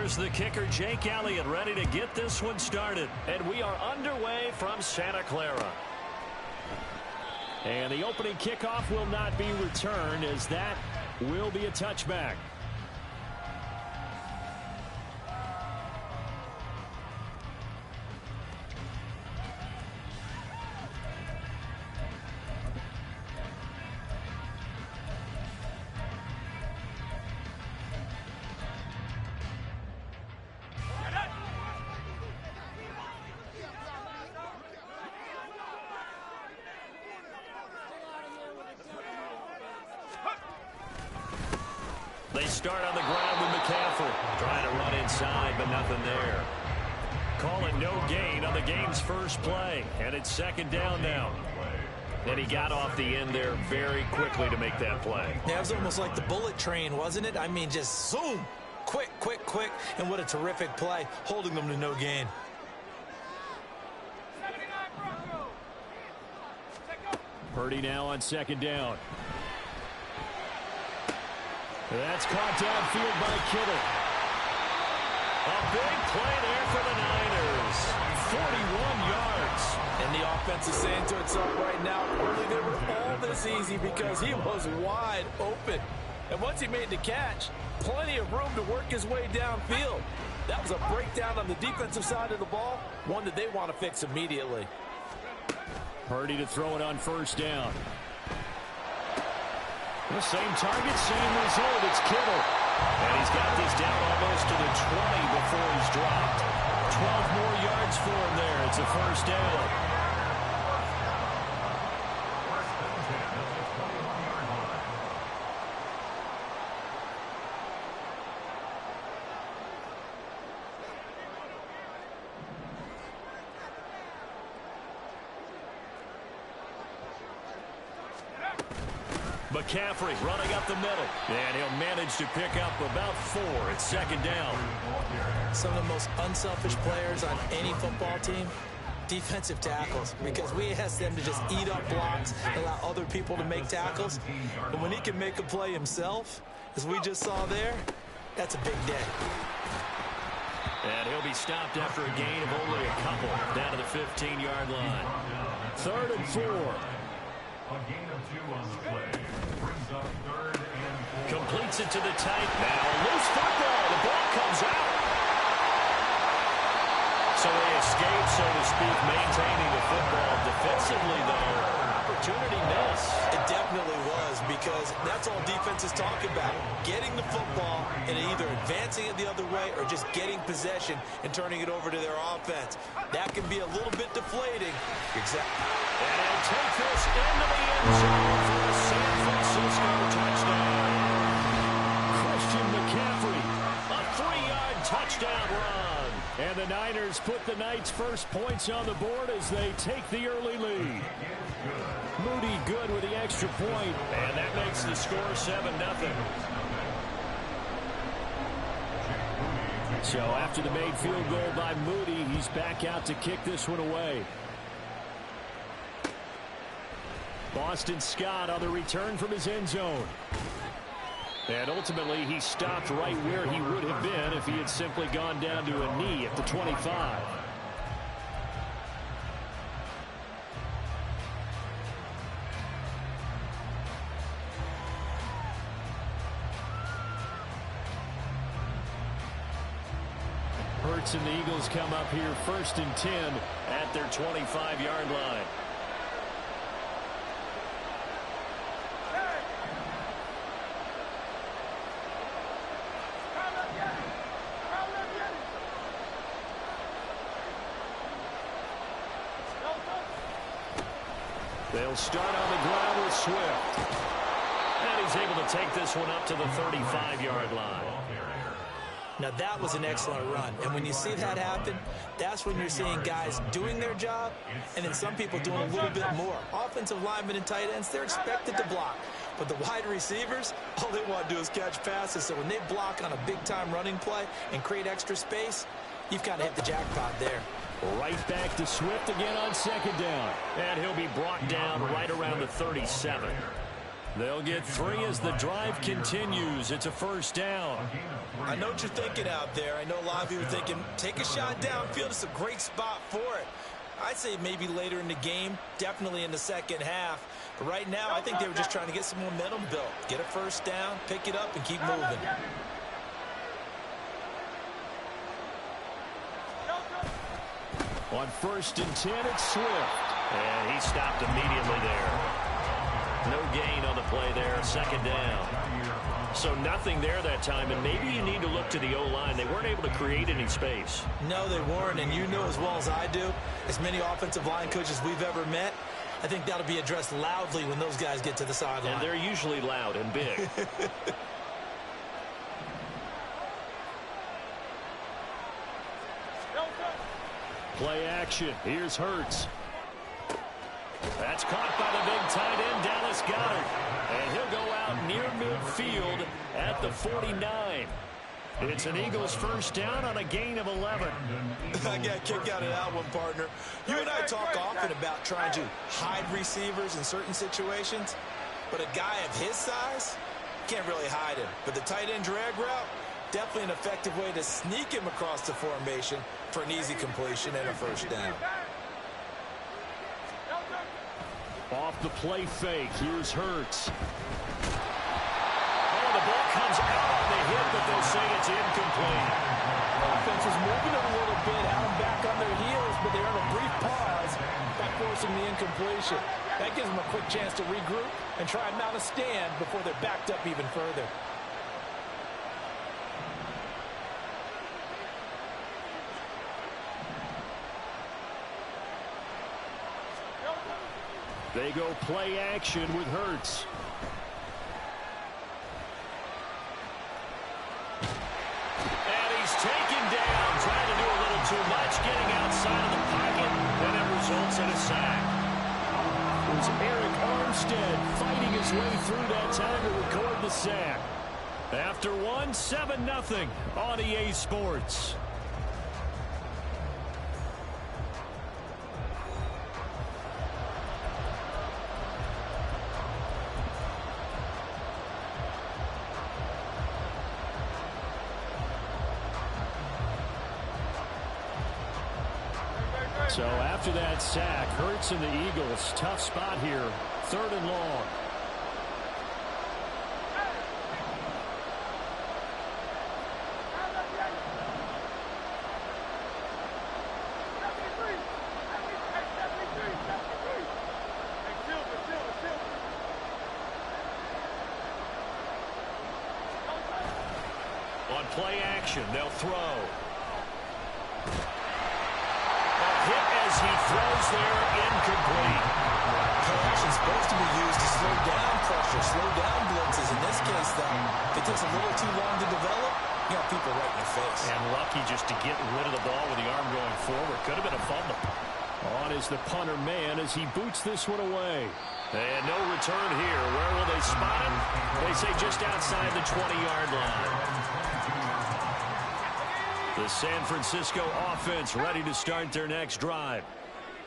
Here's the kicker, Jake Elliott, ready to get this one started. And we are underway from Santa Clara. And the opening kickoff will not be returned, as that will be a touchback. They start on the ground with McCaffrey. Trying to run inside, but nothing there. Call it no gain on the game's first play. And it's second down now. And he got off the end there very quickly to make that play. Yeah, it was almost like the bullet train, wasn't it? I mean, just zoom. Quick, quick, quick. And what a terrific play, holding them to no gain. Purdy now on second down. That's caught downfield by Kittle. A big play there for the Niners. 41 yards. And the offense is saying to itself right now, early they were all this easy because he was wide open. And once he made the catch, plenty of room to work his way downfield. That was a breakdown on the defensive side of the ball, one that they want to fix immediately. Purdy to throw it on first down. The same target, same result. It's Kittle. And he's got this down almost to the 20 before he's dropped. 12 more yards for him there. It's a first down. McCaffrey running up the middle. And he'll manage to pick up about 4 at second down. Some of the most unselfish players on any football team, defensive tackles, because we ask them to just eat up blocks, allow other people to make tackles. And when he can make a play himself, as we just saw there, that's a big day. And he'll be stopped after a gain of only a couple, down to the 15-yard line. 3rd and 4. A gain of 2 on the play. Brings up 3rd and 4. Completes it to the tight. Now loose football. The ball comes out. So they escape, so to speak, maintaining the football. Defensively, though, opportunity miss. It definitely was, because that's all defense is talking about. Getting the football and either advancing it the other way or just getting possession and turning it over to their offense. That can be a little bit deflating. Exactly. And he'll take this into the end zone for a San Francisco touchdown. Christian McCaffrey, a 3-yard touchdown run. And the Niners put the Knights' first points on the board as they take the early lead. Moody good with the extra point, and that makes the score 7-0. So after the made field goal by Moody, he's back out to kick this one away. Boston Scott on the return from his end zone. And ultimately, he stopped right where he would have been if he had simply gone down to a knee at the 25. Hurts and the Eagles come up here 1st and 10 at their 25-yard line. They'll start on the ground with Swift. And he's able to take this one up to the 35-yard line. Now that was an excellent run. And when you see that happen, that's when you're seeing guys doing their job and then some people doing a little bit more. Offensive linemen and tight ends, they're expected to block. But the wide receivers, all they want to do is catch passes. So when they block on a big-time running play and create extra space, you've got to hit the jackpot there. Right back to Swift again on second down. And he'll be brought down right around the 37. They'll get 3 as the drive continues. It's a first down. I know what you're thinking out there. I know a lot of you are thinking, take a shot downfield. It's a great spot for it. I'd say maybe later in the game, definitely in the second half. But right now, I think they were just trying to get some momentum built. Get a first down, pick it up, and keep moving. On 1st and 10, it's Swift. And he stopped immediately there. No gain on the play there, second down. So nothing there that time, and maybe you need to look to the O-line. They weren't able to create any space. No, they weren't, and you know as well as I do, as many offensive line coaches we've ever met, I think that'll be addressed loudly when those guys get to the sideline. And they're usually loud and big. Play action. Here's Hurts. That's caught by the big tight end, Dallas Goedert. And he'll go out near midfield at the 49. It's an Eagles first down on a gain of 11. I got a kick out of that one, partner. You and I talk often about trying to hide receivers in certain situations, but a guy of his size can't really hide him. But the tight end drag route, definitely an effective way to sneak him across the formation for an easy completion and a first down. Off the play fake, here's Hurts. Oh, the ball comes out on the hit, but they'll say it's incomplete. Offense was moving it a little bit, had them back on their heels, but they're in a brief pause by forcing the incompletion. That gives them a quick chance to regroup and try and mount a stand before they're backed up even further. They go play action with Hurts. And he's taken down, trying to do a little too much, getting outside of the pocket, and it results in a sack. It was Eric Armstead fighting his way through that time to record the sack. After one, 7-0 on EA Sports. So after that sack, Hurts and the Eagles, tough spot here, 3rd and long. On play action, they'll throw. He throws there, incomplete. Play supposed to be used to slow down pressure, slow down blitzes. In this case, though, if it takes a little too long to develop, you got people right in the face. And lucky just to get rid of the ball with the arm going forward. Could have been a fumble. On is the punter man as he boots this one away. And no return here. Where will they spot him? They say just outside the 20-yard line. The San Francisco offense ready to start their next drive.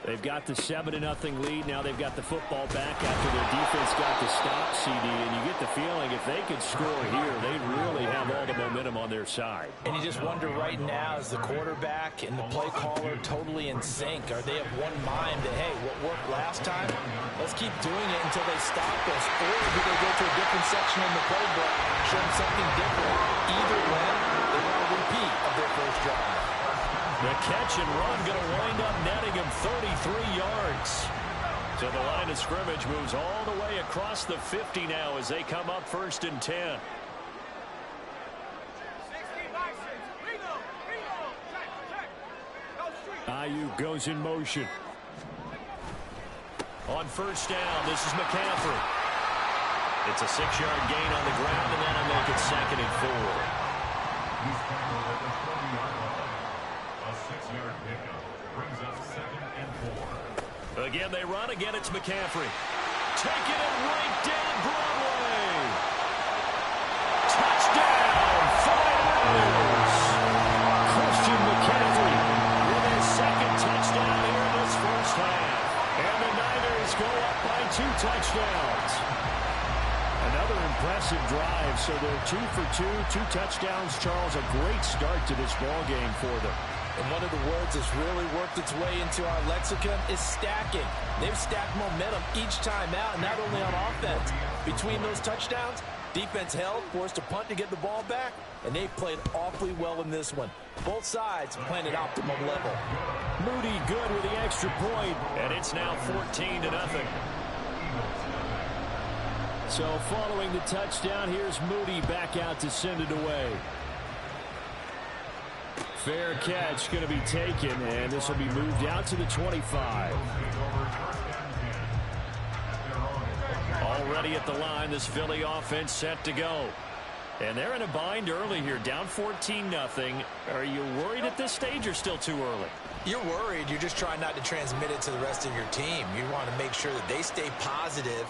They've got the 7-0 lead. Now they've got the football back after their defense got the stop, CD. And you get the feeling if they could score here, they'd really have all the momentum on their side. And you just wonder right now, is the quarterback and the play caller totally in sync? Are they of one mind that, hey, what worked last time, let's keep doing it until they stop us? Or do they go to a different section in the playbook, show them something different? Either way, they want a repeat of their first drive. The catch and run going to wind up netting him 33 yards. So the line of scrimmage moves all the way across the 50 now as they come up 1st and 10. Ayuk goes in motion. On 1st down, this is McCaffrey. It's a 6-yard gain on the ground, and that'll make it 2nd and 4. He's tackled at the 20-yard line. A 6-yard pickup brings up 2nd and 4. Again, they run. Again, it's McCaffrey. Taking it right down Broadway. Touchdown, 49ers. Christian McCaffrey with his 2nd touchdown here in this first half. And the Niners go up by 2 touchdowns. impressive drive. So they're 2 for 2, 2 touchdowns. Charles, a great start to this ball game for them. And one of the words that's really worked its way into our lexicon is stacking. They've stacked momentum each time out, not only on offense. Between those touchdowns, defense held, forced a punt to get the ball back, and they played awfully well in this one. Both sides playing at optimum level. Moody good with the extra point. And it's now 14-0. So following the touchdown, here's Moody back out to send it away. Fair catch going to be taken, and this will be moved out to the 25. Already at the line, this Philly offense set to go. And they're in a bind early here, down 14-0. Are you worried at this stage or still too early? You're worried. You're just trying not to transmit it to the rest of your team. You want to make sure that they stay positive.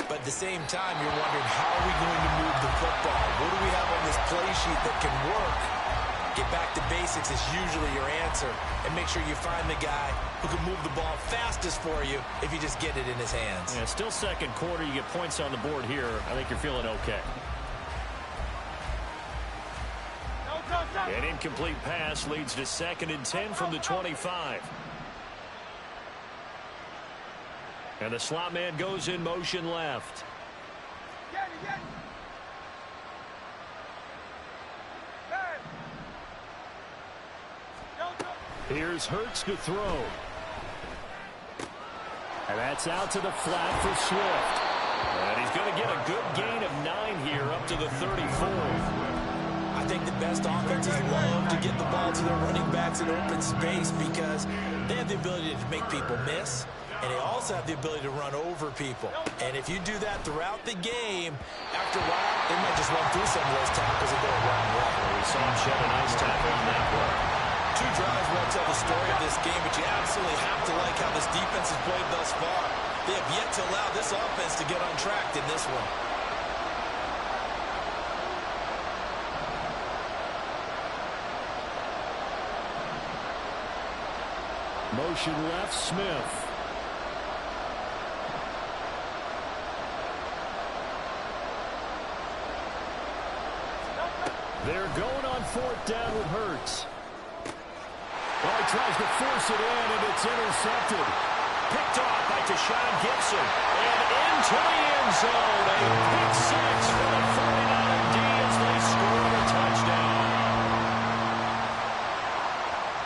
But at the same time, you're wondering, how are we going to move the football? What do we have on this play sheet that can work? Get back to basics is usually your answer. And make sure you find the guy who can move the ball fastest for you if you just get it in his hands. Yeah, still second quarter. You get points on the board here. I think you're feeling okay. An incomplete pass leads to 2nd and 10 from the 25. And the slot man goes in motion left. Here's Hurts to throw. And that's out to the flat for Swift. And he's going to get a good gain of 9 here up to the 34. I think the best offenses love to get the ball to their running backs in open space because they have the ability to make people miss, and they also have the ability to run over people. And if you do that throughout the game, after a while, they might just run through some of those tackles and go a wrong way. We saw him shed a nice tackle on that play. 2 drives won't tell the story of this game, but you absolutely have to like how this defense has played thus far. They have yet to allow this offense to get untracked in this one. Motion left, Smith. They're going on 4th down with Hurts. Well, he tries to force it in, and it's intercepted. Picked off by Deshaun Gibson. And into the end zone. A big 6 for the 49er D as they score a touchdown.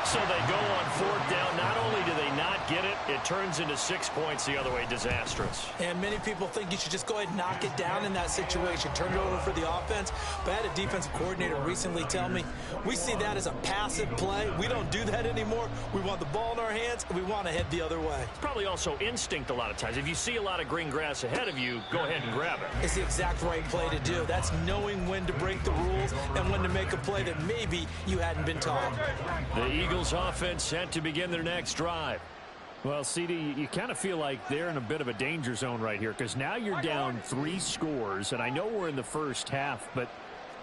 So they go on 4th down. Not only do they not get it, it turns into 6 points the other way. Disastrous. And many people think you should just go ahead and knock it down in that situation. Turn it over for the offense. But I had a defensive coordinator recently tell me, we see that as a passive play. We don't do that anymore. We want the ball in our hands, and we want to head the other way. It's probably also instinct a lot of times. If you see a lot of green grass ahead of you, go ahead and grab it. It's the exact right play to do. That's knowing when to break the rules and when to make a play that maybe you hadn't been taught. The Eagles offense set to begin their next drive. Well, CD, you kind of feel like they're in a bit of a danger zone right here because now you're down 3 scores, and I know we're in the first half, but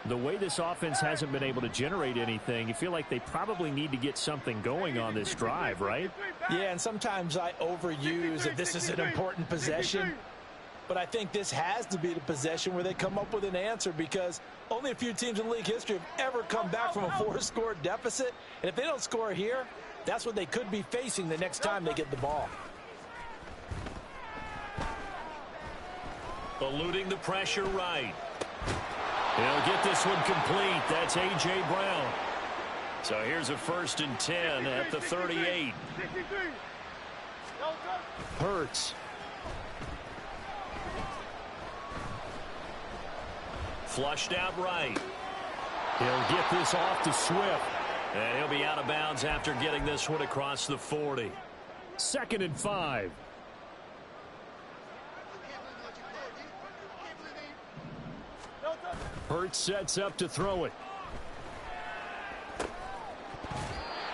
the way this offense hasn't been able to generate anything, you feel like they probably need to get something going on this drive, right? Yeah, and sometimes I overuse if this is an important possession, but I think this has to be the possession where they come up with an answer because only a few teams in league history have ever come back from a 4-score deficit, and if they don't score here, that's what they could be facing the next time they get the ball. Eluding the pressure right. He'll get this one complete. That's A.J. Brown. So here's a 1st and 10 at the 38. Hurts. Flushed out right. He'll get this off to Swift. And he'll be out of bounds after getting this one across the 40. 2nd and 5. Hurts sets up to throw it.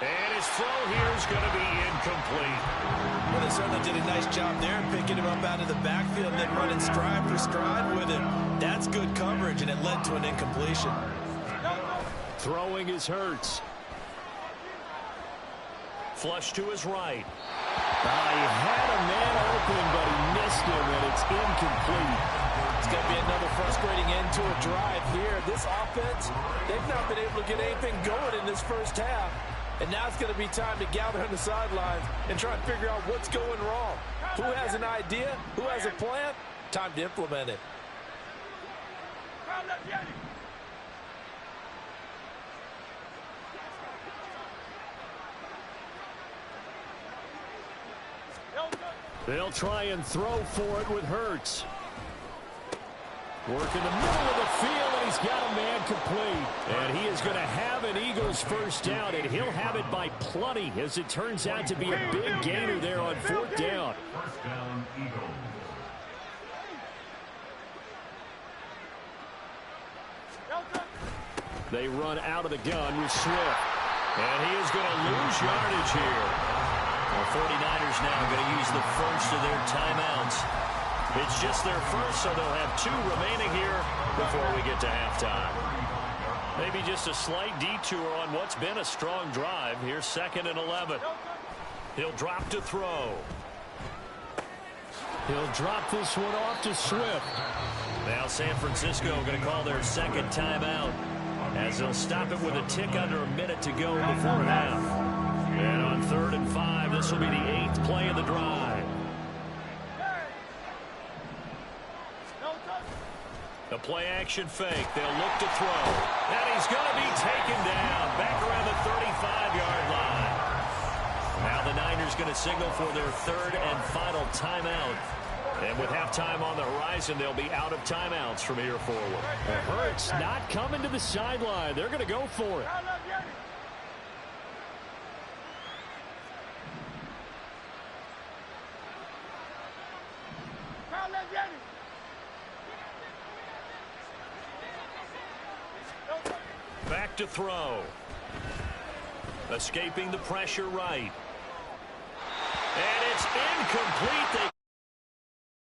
And his throw here is going to be incomplete. Well, they certainly did a nice job there picking him up out of the backfield and then running stride for stride with him. That's good coverage, and it led to an incompletion. Throwing is Hurts. Flush to his right. He had a man tackling, but he missed him, and it's incomplete. It's going to be another frustrating end to a drive here. This offense, they've not been able to get anything going in this first half. And now it's going to be time to gather on the sidelines and try and figure out what's going wrong. Who has an idea? Who has a plan? Time to implement it. They'll try and throw for it with Hurts. Work in the middle of the field, and he's got a man complete. And he is going to have an Eagles first down, and he'll have it by plenty, as it turns out to be a big gainer there on fourth down. First down, Eagles. They run out of the gun with Swift. And he is going to lose yardage here. The 49ers now going to use the first of their timeouts. It's just their first, so they'll have 2 remaining here before we get to halftime. Maybe just a slight detour on what's been a strong drive. Here's 2nd and 11. He'll drop to throw. He'll drop this one off to Swift. Now San Francisco going to call their 2nd timeout, as they'll stop it with a tick under a minute to go before half. And on 3rd and 5, this will be the 8th play of the drive. The play-action fake. They'll look to throw. And he's going to be taken down back around the 35-yard line. Now the Niners going to signal for their 3rd and final timeout. And with halftime on the horizon, they'll be out of timeouts from here forward. Hurts not coming to the sideline. They're going to go for it. Back to throw. Escaping the pressure right. And it's incomplete.